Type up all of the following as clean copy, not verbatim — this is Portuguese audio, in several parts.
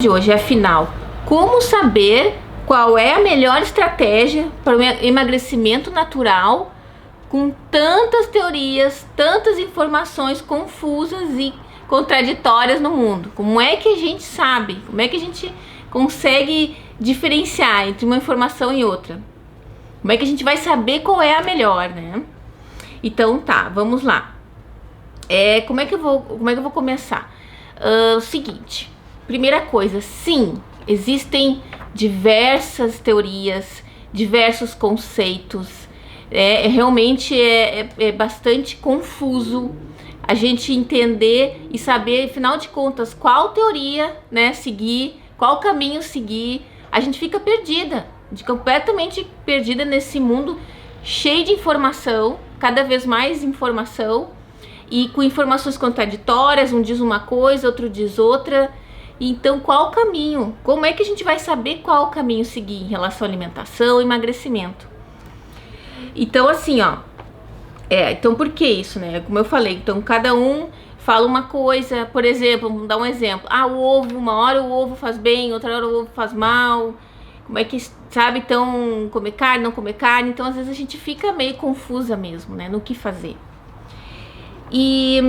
De hoje, afinal, como saber qual é a melhor estratégia para o emagrecimento natural com tantas teorias, tantas informações confusas e contraditórias no mundo? Como é que a gente sabe? Como é que a gente consegue diferenciar entre uma informação e outra? Como é que a gente vai saber qual é a melhor, né? Então tá, vamos lá. Como é que eu vou começar? O seguinte. Primeira coisa, sim, existem diversas teorias, diversos conceitos, realmente é bastante confuso a gente entender e saber, afinal de contas, qual teoria, né, seguir, qual caminho seguir. A gente fica completamente perdida nesse mundo cheio de informação, cada vez mais informação, e com informações contraditórias, um diz uma coisa, outro diz outra. Então, qual o caminho? Como é que a gente vai saber qual o caminho seguir em relação à alimentação e emagrecimento? Então, assim, então por que isso, né? Como eu falei, então cada um fala uma coisa. Por exemplo, vamos dar um exemplo. O ovo, uma hora o ovo faz bem, outra hora o ovo faz mal. Como é que, sabe, então, comer carne, não comer carne? Então, às vezes a gente fica meio confusa mesmo, né, no que fazer. E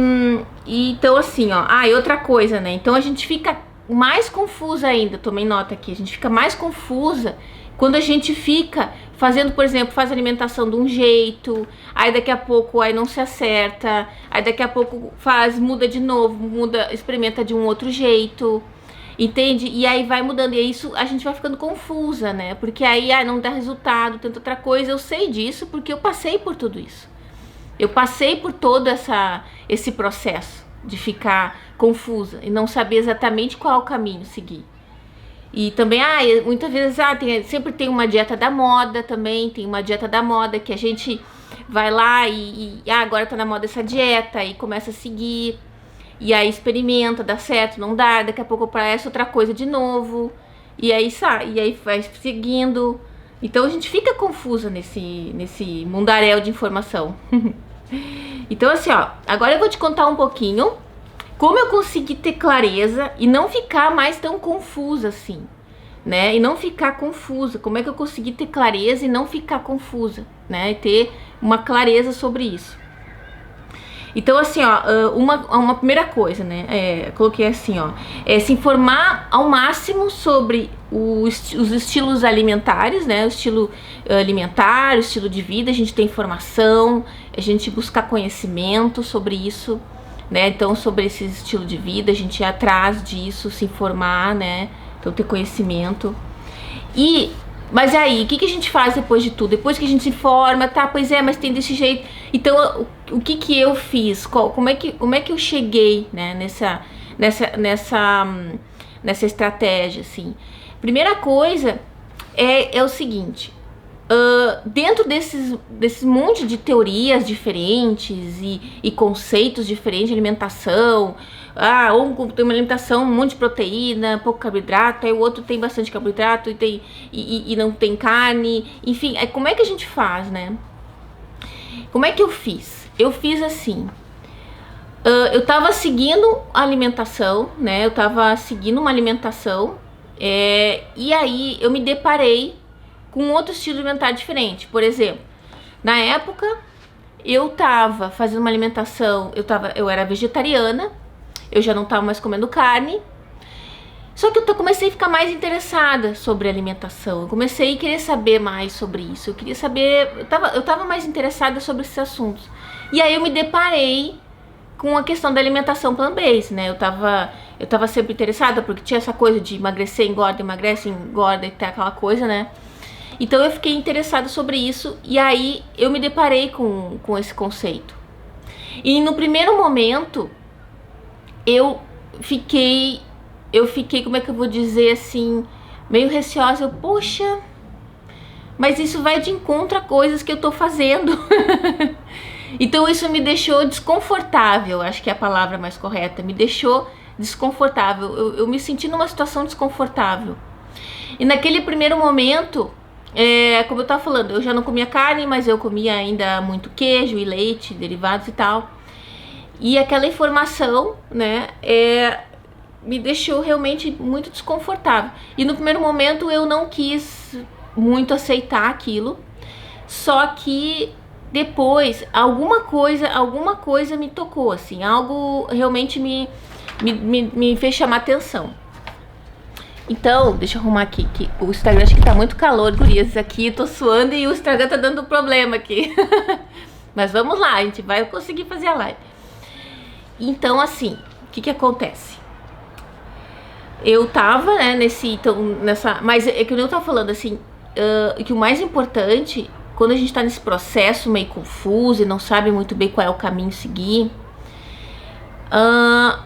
então, assim, e outra coisa, né? Então a gente fica mais confusa ainda, tomei nota aqui, a gente fica mais confusa quando a gente fica fazendo, por exemplo, faz alimentação de um jeito, aí daqui a pouco aí não se acerta, aí daqui a pouco muda de novo, experimenta de um outro jeito, entende? E aí vai mudando, e isso a gente vai ficando confusa, né? Porque aí não dá resultado, tenta outra coisa. Eu sei disso porque eu passei por tudo isso. Eu passei por todo esse processo de ficar confusa e não saber exatamente qual o caminho seguir. E também, muitas vezes, sempre tem uma dieta da moda também, tem uma dieta da moda que a gente vai lá e agora tá na moda essa dieta e começa a seguir, e aí experimenta, dá certo, não dá, daqui a pouco aparece outra coisa de novo, e aí vai seguindo. Então a gente fica confusa nesse mundaréu de informação. Então, assim, agora eu vou te contar um pouquinho como eu consegui ter clareza e não ficar mais tão confusa assim, né? E não ficar confusa. Como é que eu consegui ter clareza e não ficar confusa, né? E ter uma clareza sobre isso. Então, assim, uma primeira coisa, né? Coloquei assim, se informar ao máximo sobre os estilos alimentares, né? O estilo alimentar, o estilo de vida. A gente tem informação, a gente buscar conhecimento sobre isso, né? Então, sobre esse estilo de vida, a gente ir atrás disso, se informar, né? Então, ter conhecimento. Mas aí, o que a gente faz depois de tudo? Depois que a gente se informa, mas tem desse jeito. Então, o que eu fiz? Como é que eu cheguei, né, nessa estratégia, assim? Primeira coisa é o seguinte. Dentro desses monte de teorias diferentes e conceitos diferentes de alimentação, ou tem uma alimentação, um monte de proteína, pouco carboidrato, aí o outro tem bastante carboidrato e não tem carne, enfim, como é que a gente faz, né? Como é que eu fiz? Eu fiz assim, eu tava seguindo a alimentação, né? Eu tava seguindo uma alimentação, e aí eu me deparei com outro estilo alimentar diferente. Por exemplo, na época eu tava fazendo uma alimentação, eu era vegetariana, eu já não tava mais comendo carne, só que eu comecei a ficar mais interessada sobre alimentação, eu comecei a querer saber mais sobre isso, eu queria saber, eu tava mais interessada sobre esses assuntos, e aí eu me deparei com a questão da alimentação plant-based, né? Eu tava sempre interessada, porque tinha essa coisa de emagrecer, engorda, emagrece, engorda, e tem aquela coisa, né? Então eu fiquei interessada sobre isso, e aí eu me deparei com esse conceito. E no primeiro momento, eu fiquei, como é que eu vou dizer assim, meio receosa. Poxa, mas isso vai de encontro a coisas que eu tô fazendo. Então isso me deixou desconfortável, acho que é a palavra mais correta, me deixou desconfortável, eu me senti numa situação desconfortável. E naquele primeiro momento, como eu tava falando, eu já não comia carne, mas eu comia ainda muito queijo e leite, derivados e tal. E aquela informação, né, me deixou realmente muito desconfortável. E no primeiro momento eu não quis muito aceitar aquilo, só que depois alguma coisa me tocou, assim, algo realmente me fez chamar atenção. Então, deixa eu arrumar aqui, que o Instagram acho que tá muito calor, gurias, aqui, tô suando e o Instagram tá dando problema aqui. Mas vamos lá, a gente vai conseguir fazer a live. Então, assim, o que acontece? Eu tava, né, mas é que eu tava falando, assim, que o mais importante, quando a gente tá nesse processo meio confuso e não sabe muito bem qual é o caminho a seguir, a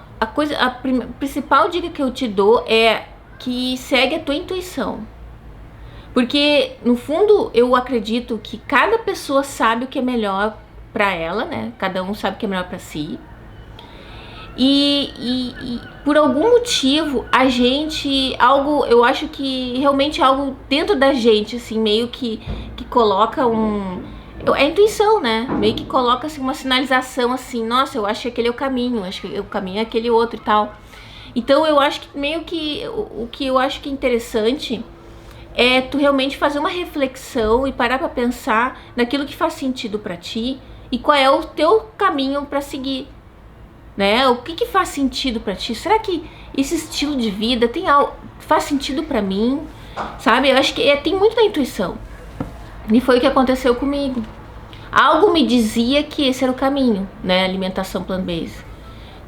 principal dica que eu te dou é que segue a tua intuição. Porque, no fundo, eu acredito que cada pessoa sabe o que é melhor pra ela, né? Cada um sabe o que é melhor pra si. E por algum motivo, eu acho que realmente algo dentro da gente, assim, meio que coloca é a intuição, né? Meio que coloca, assim, uma sinalização, assim, nossa, eu acho que aquele é o caminho, acho que o caminho é aquele outro e tal. Então eu acho que meio que o que eu acho que é interessante é tu realmente fazer uma reflexão e parar pra pensar naquilo que faz sentido pra ti e qual é o teu caminho pra seguir, né? O que faz sentido pra ti? Será que esse estilo de vida faz sentido pra mim? Sabe? Eu acho que tem muito da intuição. E foi o que aconteceu comigo. Algo me dizia que esse era o caminho, né? Alimentação plant-based.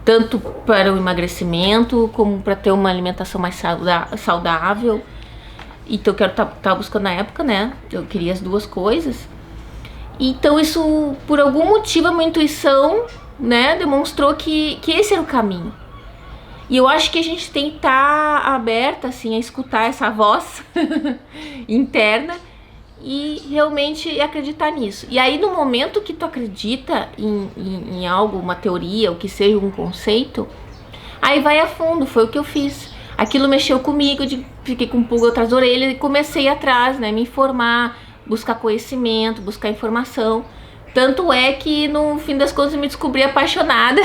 Tanto para o emagrecimento, como para ter uma alimentação mais saudável. Então eu quero tá buscando na época, né? Eu queria as duas coisas. Então isso, por algum motivo, a minha intuição, né, demonstrou que esse era o caminho. E eu acho que a gente tem que estar aberta, assim, a escutar essa voz interna e realmente acreditar nisso. E aí, no momento que tu acredita em algo, uma teoria, ou que seja um conceito, aí vai a fundo. Foi o que eu fiz. Aquilo mexeu comigo, fiquei com pulga atrás da orelha e comecei atrás, né, me informar, buscar conhecimento, buscar informação. Tanto é que no fim das contas eu me descobri apaixonada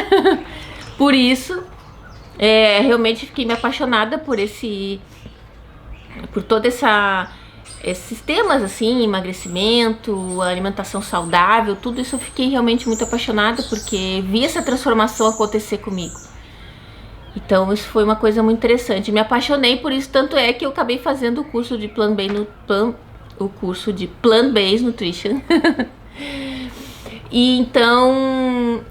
por isso. Realmente fiquei me apaixonada por todo esses temas, assim, emagrecimento, alimentação saudável, tudo isso eu fiquei realmente muito apaixonada porque vi essa transformação acontecer comigo. Então isso foi uma coisa muito interessante, me apaixonei por isso, tanto é que eu acabei fazendo o curso de Plant-Based Nutrition. E então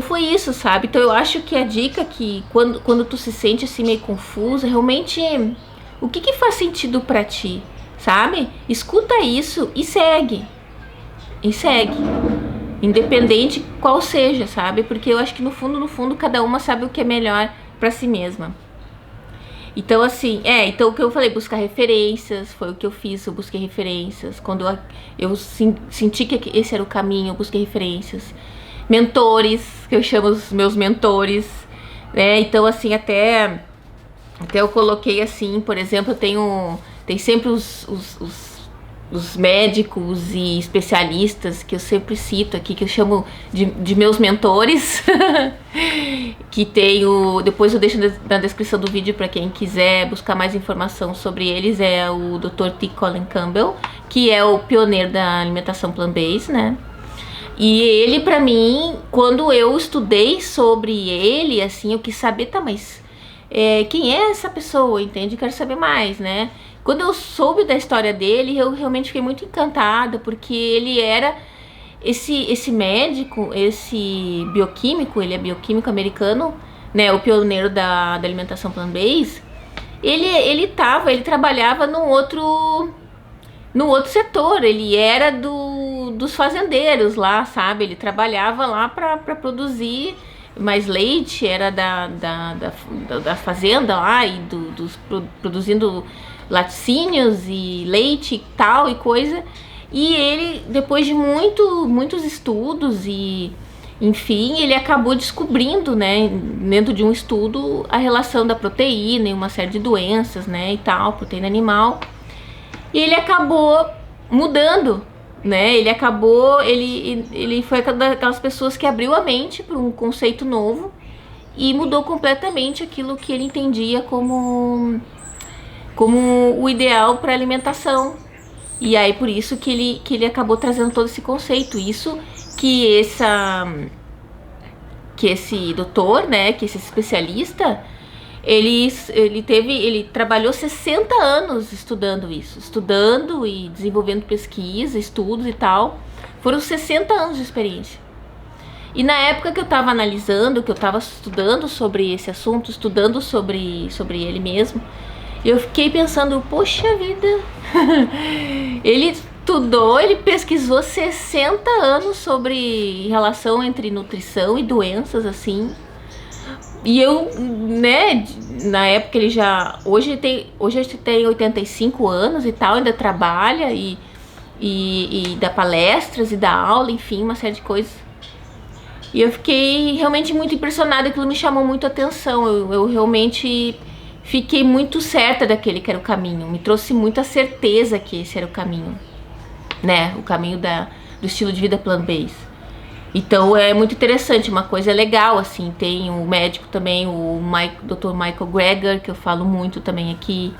foi isso, sabe? Então eu acho que a dica é que quando tu se sente assim meio confusa, realmente o que faz sentido pra ti, sabe? Escuta isso e segue. Independente qual seja, sabe? Porque eu acho que no fundo cada uma sabe o que é melhor pra si mesma. Então assim, então o que eu falei, buscar referências, foi o que eu fiz, eu busquei referências. Quando eu senti que esse era o caminho, eu busquei referências. Mentores, que eu chamo os meus mentores, né? Então assim, até eu coloquei assim, por exemplo, tem sempre os médicos e especialistas que eu sempre cito aqui, que eu chamo de meus mentores, que depois eu deixo na descrição do vídeo para quem quiser buscar mais informação sobre eles, é o Dr. T. Colin Campbell, que é o pioneiro da alimentação plant-based, né? E ele, pra mim, quando eu estudei sobre ele, assim, eu quis saber, mas quem é essa pessoa, entende? Eu quero saber mais, né? Quando eu soube da história dele, eu realmente fiquei muito encantada, porque ele era esse médico, esse bioquímico, ele é bioquímico americano, né, o pioneiro da alimentação plant-based. Ele trabalhava no outro setor, ele era dos fazendeiros lá, sabe? Ele trabalhava lá para produzir mais leite, era da fazenda lá, e produzindo laticínios e leite e tal e coisa. E ele, depois de muitos estudos e enfim, ele acabou descobrindo, né, dentro de um estudo, a relação da proteína e uma série de doenças, né, e tal, proteína animal. E ele acabou mudando, né? Ele foi daquelas pessoas que abriu a mente para um conceito novo e mudou completamente aquilo que ele entendia como o ideal para alimentação. E aí por isso que ele acabou trazendo todo esse conceito. Isso que esse doutor, né, que esse especialista, ele trabalhou 60 anos estudando isso, estudando e desenvolvendo pesquisa, estudos e tal. Foram 60 anos de experiência. E na época que eu estava analisando, que eu estava estudando sobre esse assunto, estudando sobre ele mesmo, eu fiquei pensando, poxa vida, ele estudou, ele pesquisou 60 anos sobre relação entre nutrição e doenças, assim. E eu, né, na época ele já, hoje ele tem 85 anos e tal, ainda trabalha e dá palestras e dá aula, enfim, uma série de coisas. E eu fiquei realmente muito impressionada, aquilo me chamou muito a atenção, eu realmente fiquei muito certa daquele que era o caminho, me trouxe muita certeza que esse era o caminho, né, o caminho do estilo de vida plant-based. Então é muito interessante, uma coisa legal, assim, tem o médico também, o Dr. Michael Greger, que eu falo muito também aqui.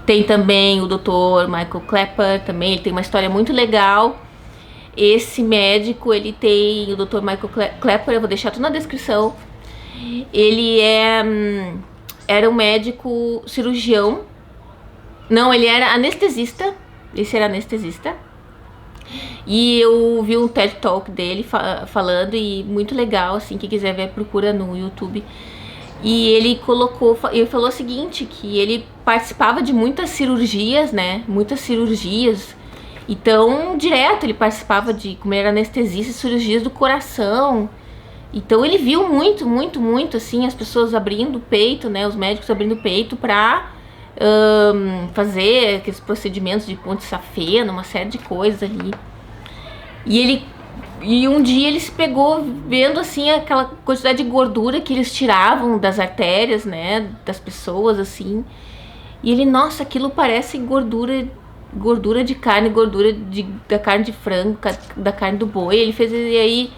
Tem também o Dr. Michael Klepper, também, ele tem uma história muito legal. Esse médico, ele tem o Dr. Michael Klepper, eu vou deixar tudo na descrição. Ele era um médico cirurgião. Não, ele era anestesista, esse era anestesista. E eu vi um TED Talk dele falando, e muito legal, assim, quem quiser ver, procura no YouTube. E ele falou o seguinte, que ele participava de muitas cirurgias, né, muitas cirurgias. Então, direto ele participava como ele era anestesista, cirurgias do coração. Então ele viu muito, assim, as pessoas abrindo o peito, né, os médicos abrindo o peito pra fazer aqueles procedimentos de ponte safena, uma série de coisas ali. E um dia ele se pegou vendo, assim, aquela quantidade de gordura que eles tiravam das artérias, né, das pessoas, assim. E ele, nossa, aquilo parece gordura de carne, da carne de frango, da carne do boi. E aí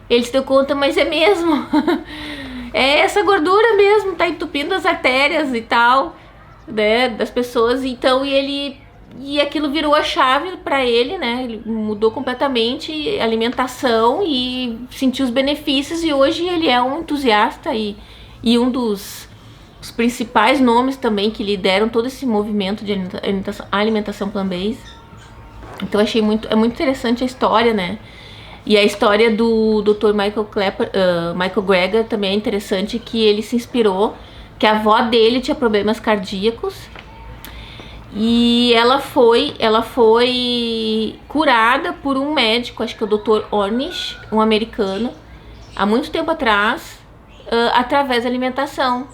ele se deu conta, mas é mesmo. É essa gordura mesmo, tá entupindo as artérias e tal, né, das pessoas. Então, e aquilo virou a chave para ele, né? Ele mudou completamente a alimentação e sentiu os benefícios, e hoje ele é um entusiasta e um dos principais nomes também que lideram todo esse movimento de alimentação plant-based. Então achei é muito interessante a história, né? E a história do Dr. Michael Greger também é interessante, que ele se inspirou, que a avó dele tinha problemas cardíacos. E ela foi curada por um médico, acho que é o Dr. Ornish, um americano, há muito tempo atrás, através da alimentação.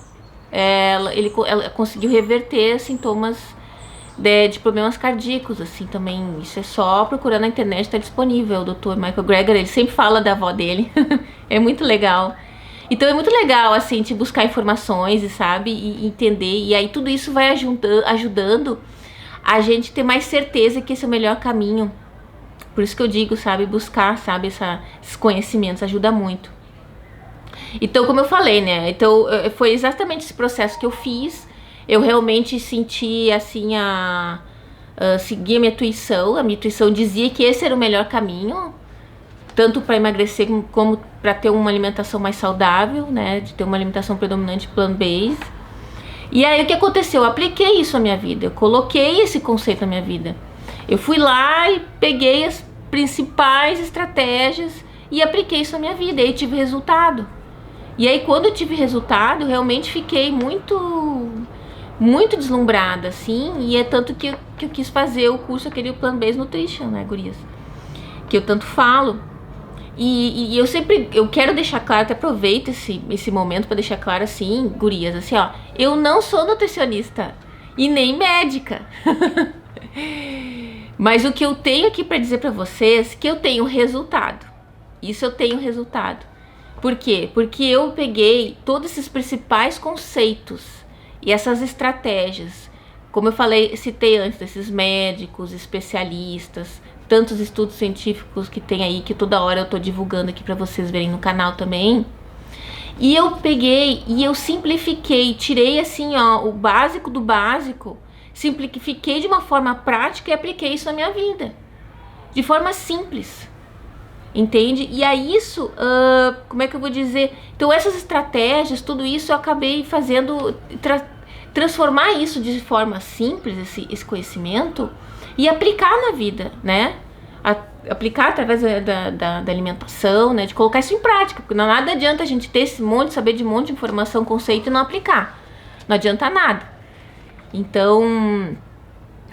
Ela conseguiu reverter sintomas de problemas cardíacos, assim, também. Isso é só procurar na internet, tá disponível. O Dr. Michael Greger, ele sempre fala da avó dele. É muito legal. Então é muito legal, assim, de buscar informações, e sabe, e entender. E aí tudo isso vai ajudando a gente ter mais certeza que esse é o melhor caminho. Por isso que eu digo, sabe, buscar, sabe, esses conhecimentos ajuda muito. Então, como eu falei, né, então foi exatamente esse processo que eu fiz. Eu realmente senti, assim, seguir a minha intuição. A minha intuição dizia que esse era o melhor caminho, tanto para emagrecer como para ter uma alimentação mais saudável, né, de ter uma alimentação predominante plant-based. E aí o que aconteceu? Eu apliquei isso à minha vida, eu coloquei esse conceito na minha vida. Eu fui lá e peguei as principais estratégias e apliquei isso na minha vida, e aí tive resultado. E aí quando eu tive resultado, eu realmente fiquei muito deslumbrada, assim, e é tanto que eu quis fazer o curso, aquele Plant-Based Nutrition, né, gurias? Que eu tanto falo. E eu quero deixar claro, até aproveito esse momento para deixar claro, assim, gurias, assim, ó, eu não sou nutricionista e nem médica. Mas o que eu tenho aqui para dizer para vocês, que eu tenho resultado. Isso eu tenho resultado. Por quê? Porque eu peguei todos esses principais conceitos e essas estratégias, como eu falei, citei antes, desses médicos, especialistas, tantos estudos científicos que tem aí, que toda hora eu tô divulgando aqui pra vocês verem no canal também. E eu peguei e eu simplifiquei, tirei assim, ó, o básico do básico, simplifiquei de uma forma prática e apliquei isso na minha vida, de forma simples, entende? E aí isso, como é que eu vou dizer? Então essas estratégias, tudo isso eu acabei fazendo, transformar isso de forma simples, esse conhecimento, e aplicar na vida, né? Aplicar através da alimentação, né? De colocar isso em prática, porque não nada adianta a gente ter esse monte, saber de um monte de informação, conceito e não aplicar. Não adianta nada. Então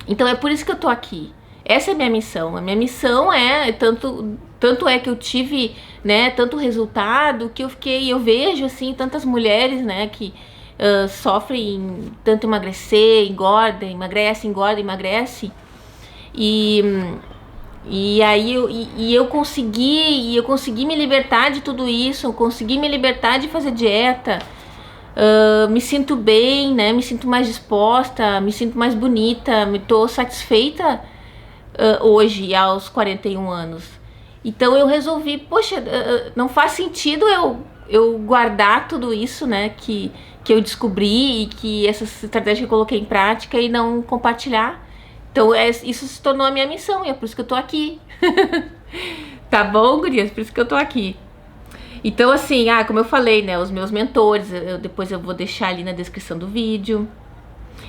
é por isso que eu tô aqui. Essa é a minha missão. A minha missão é, tanto é que eu tive, né, tanto resultado, que eu vejo, assim, tantas mulheres, né, que sofrem tanto emagrecer, engorda, emagrece. E aí eu consegui me libertar de tudo isso, eu consegui me libertar de fazer dieta, me sinto bem, né? Me sinto mais disposta, me sinto mais bonita, me tô satisfeita hoje, aos 41 anos. Então eu resolvi, poxa, não faz sentido eu guardar tudo isso, né? Que eu descobri e que essas estratégias que eu coloquei em prática e não compartilhar. Então isso se tornou a minha missão e é por isso que eu tô aqui. Tá bom, gurias? Por isso que eu tô aqui. Então assim, como eu falei, né, os meus mentores, depois eu vou deixar ali na descrição do vídeo.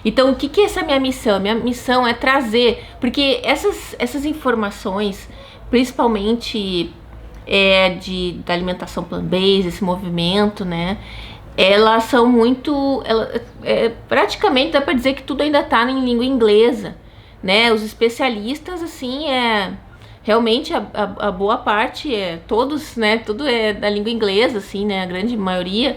Então o que é essa minha missão? Minha missão é trazer, porque essas informações, principalmente da alimentação plant-based, esse movimento, né, elas são muito, praticamente dá pra dizer que tudo ainda tá em língua inglesa, né? Os especialistas, assim, realmente a boa parte, todos, né? Tudo é da língua inglesa, assim, né? A grande maioria.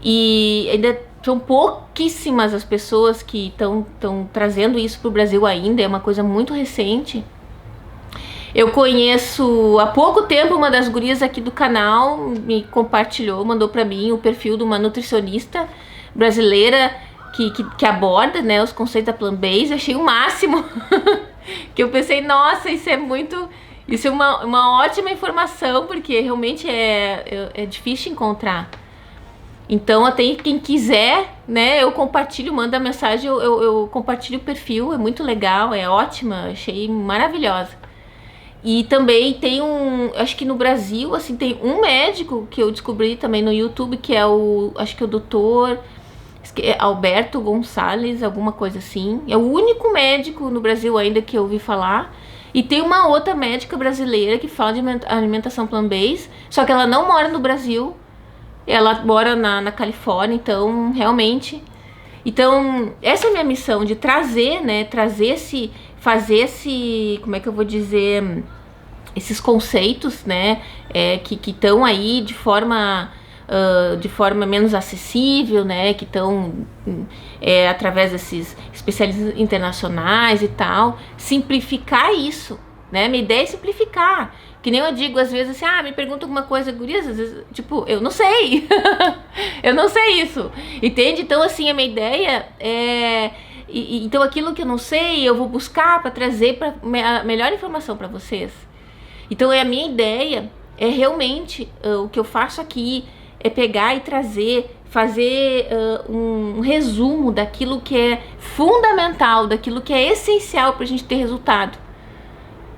E ainda são pouquíssimas as pessoas que estão trazendo isso pro Brasil ainda, é uma coisa muito recente. Eu conheço há pouco tempo uma das gurias aqui do canal, me compartilhou, mandou pra mim o perfil de uma nutricionista brasileira que aborda, né, os conceitos da plant-based. Eu achei o máximo. Que eu pensei, nossa, isso é uma ótima informação, porque realmente é difícil encontrar. Então até quem quiser, né, eu compartilho, manda mensagem, eu compartilho o perfil, é muito legal, é ótima, achei maravilhosa. E também tem acho que no Brasil, assim, tem um médico que eu descobri também no YouTube, que é acho que é o doutor Alberto Gonçalves, alguma coisa assim. É o único médico no Brasil ainda que eu ouvi falar. E tem uma outra médica brasileira que fala de alimentação plant-based, só que ela não mora no Brasil, ela mora na Califórnia, então realmente... Então essa é a minha missão, de trazer, né, fazer esse, como é que eu vou dizer, esses conceitos, né, que estão aí de forma menos acessível, né, que estão através desses especialistas internacionais e tal, simplificar isso, né, minha ideia é simplificar, que nem eu digo às vezes assim, me pergunta alguma coisa, gurias, às vezes, tipo, eu não sei, eu não sei isso, entende? Então assim, a minha ideia então aquilo que eu não sei, eu vou buscar para trazer a melhor informação para vocês. Então a minha ideia é realmente, o que eu faço aqui é pegar e fazer um resumo daquilo que é fundamental, daquilo que é essencial pra gente ter resultado.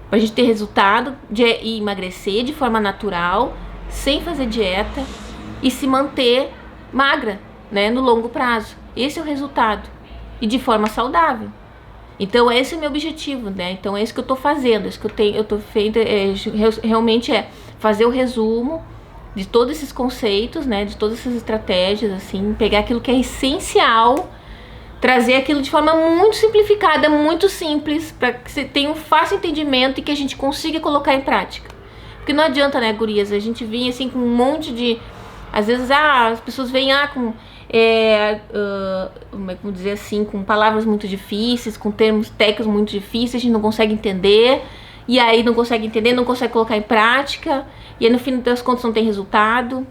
Pra gente ter resultado de emagrecer de forma natural, sem fazer dieta e se manter magra, né, no longo prazo. Esse é o resultado. E de forma saudável. Então esse é o meu objetivo, né? Então é isso que eu tô fazendo, isso que eu tô feito, realmente fazer o resumo de todos esses conceitos, né? De todas essas estratégias, assim, pegar aquilo que é essencial, trazer aquilo de forma muito simplificada, muito simples, para que você tenha um fácil entendimento e que a gente consiga colocar em prática. Porque não adianta, né, gurias, a gente vinha assim com um monte de... Às vezes, as pessoas vêm com... como dizer assim, com palavras muito difíceis, com termos técnicos muito difíceis, a gente não consegue entender, e aí não consegue entender, não consegue colocar em prática, e aí no fim das contas não tem resultado,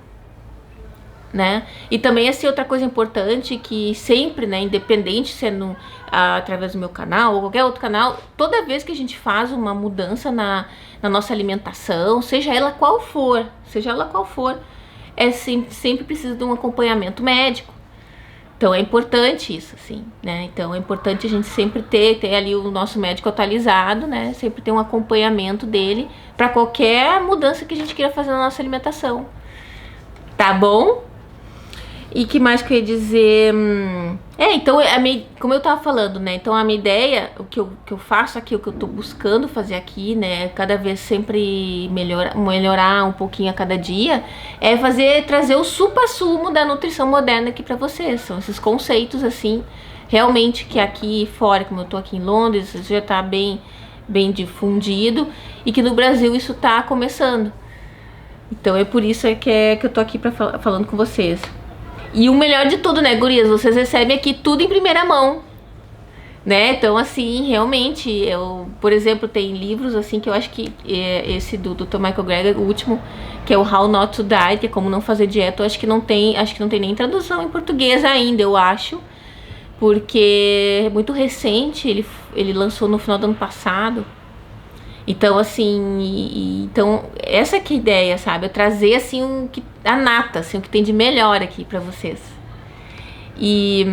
né? E também assim, outra coisa importante, que sempre, né, independente sendo através do meu canal ou qualquer outro canal, toda vez que a gente faz uma mudança na nossa alimentação, seja ela qual for, sempre precisa de um acompanhamento médico. Então é importante isso, assim, né? Então é importante a gente sempre ter ali o nosso médico atualizado, né? Sempre ter um acompanhamento dele para qualquer mudança que a gente queira fazer na nossa alimentação. Tá bom? E que mais que eu ia dizer? Então, como eu tava falando, né? Então a minha ideia, o que eu faço aqui, o que eu tô buscando fazer aqui, né? Cada vez sempre melhorar um pouquinho a cada dia, é trazer o supra-sumo da nutrição moderna aqui pra vocês. São esses conceitos, assim, realmente que aqui fora, como eu tô aqui em Londres, isso já tá bem difundido, e que no Brasil isso tá começando. Então é por isso que eu tô aqui falando com vocês. E o melhor de tudo, né, gurias? Vocês recebem aqui tudo em primeira mão, né? Então, assim, realmente, por exemplo, tem livros, assim, que eu acho que esse do Dr. Michael Greger, o último, que é o How Not to Die, que é como não fazer dieta, eu acho que não tem nem tradução em português ainda, eu acho, porque é muito recente, ele lançou no final do ano passado. Então, assim, então, essa que é a ideia, sabe? Eu trazer, assim, a nata, assim, o que tem de melhor aqui pra vocês. E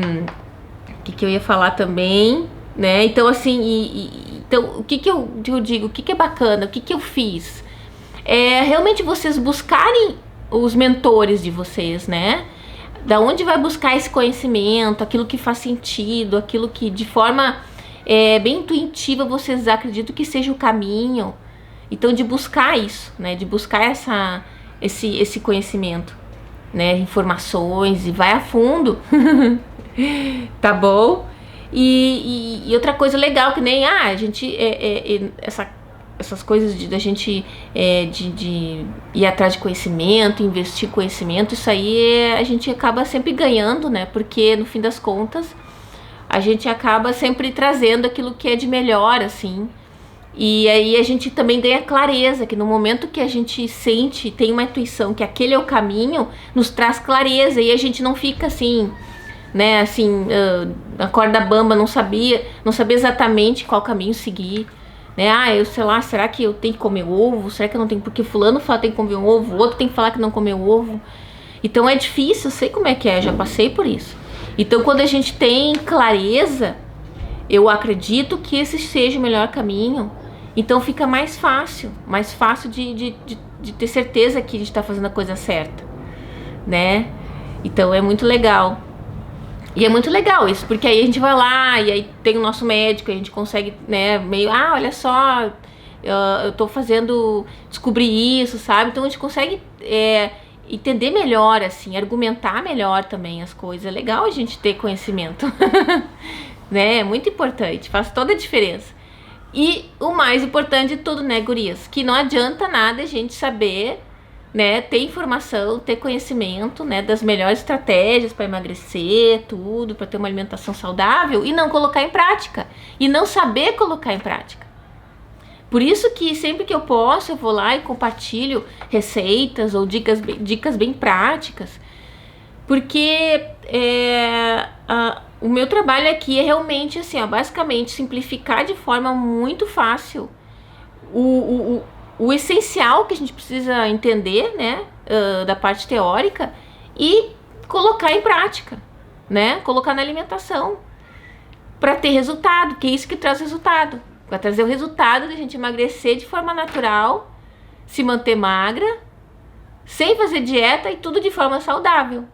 o que eu ia falar também, né? Então, assim, então, o que eu digo? O que é bacana? O que eu fiz? É realmente vocês buscarem os mentores de vocês, né? Da onde vai buscar esse conhecimento, aquilo que faz sentido, aquilo que de forma... bem intuitiva, vocês acreditam que seja o caminho. Então, de buscar isso, né? De buscar esse conhecimento, né? Informações, e vai a fundo. Tá bom? E outra coisa legal, que nem a gente essas coisas da gente de ir atrás de conhecimento, investir conhecimento, isso aí a gente acaba sempre ganhando, né? Porque no fim das contas a gente acaba sempre trazendo aquilo que é de melhor, assim. E aí a gente também ganha clareza, que no momento que a gente sente, tem uma intuição que aquele é o caminho, nos traz clareza, e a gente não fica assim, né, assim, a corda bamba, não sabia exatamente qual caminho seguir, né? Eu sei lá, será que eu tenho que comer ovo? Será que eu não tenho? Porque fulano fala que tem que comer ovo, o outro tem que falar que não comeu ovo. Então é difícil, eu sei como é que é, já passei por isso. Então, quando a gente tem clareza, eu acredito que esse seja o melhor caminho. Então, fica mais fácil de ter certeza que a gente está fazendo a coisa certa, né? Então, é muito legal. E é muito legal isso, porque aí a gente vai lá, e aí tem o nosso médico, a gente consegue, né, meio, olha só, eu tô descobrir isso, sabe? Então, a gente consegue... entender melhor, assim, argumentar melhor também as coisas. É legal a gente ter conhecimento, né? É muito importante, faz toda a diferença. E o mais importante de tudo, né, gurias? Que não adianta nada a gente saber, né, ter informação, ter conhecimento, né, das melhores estratégias para emagrecer, tudo, para ter uma alimentação saudável, e não colocar em prática, e não saber colocar em prática. Por isso que sempre que eu posso, eu vou lá e compartilho receitas ou dicas bem práticas. Porque o meu trabalho aqui é realmente assim, basicamente simplificar de forma muito fácil o essencial que a gente precisa entender, né, da parte teórica, e colocar em prática, né, colocar na alimentação para ter resultado, que é isso que traz resultado. Vai trazer o resultado de a gente emagrecer de forma natural, se manter magra, sem fazer dieta, e tudo de forma saudável.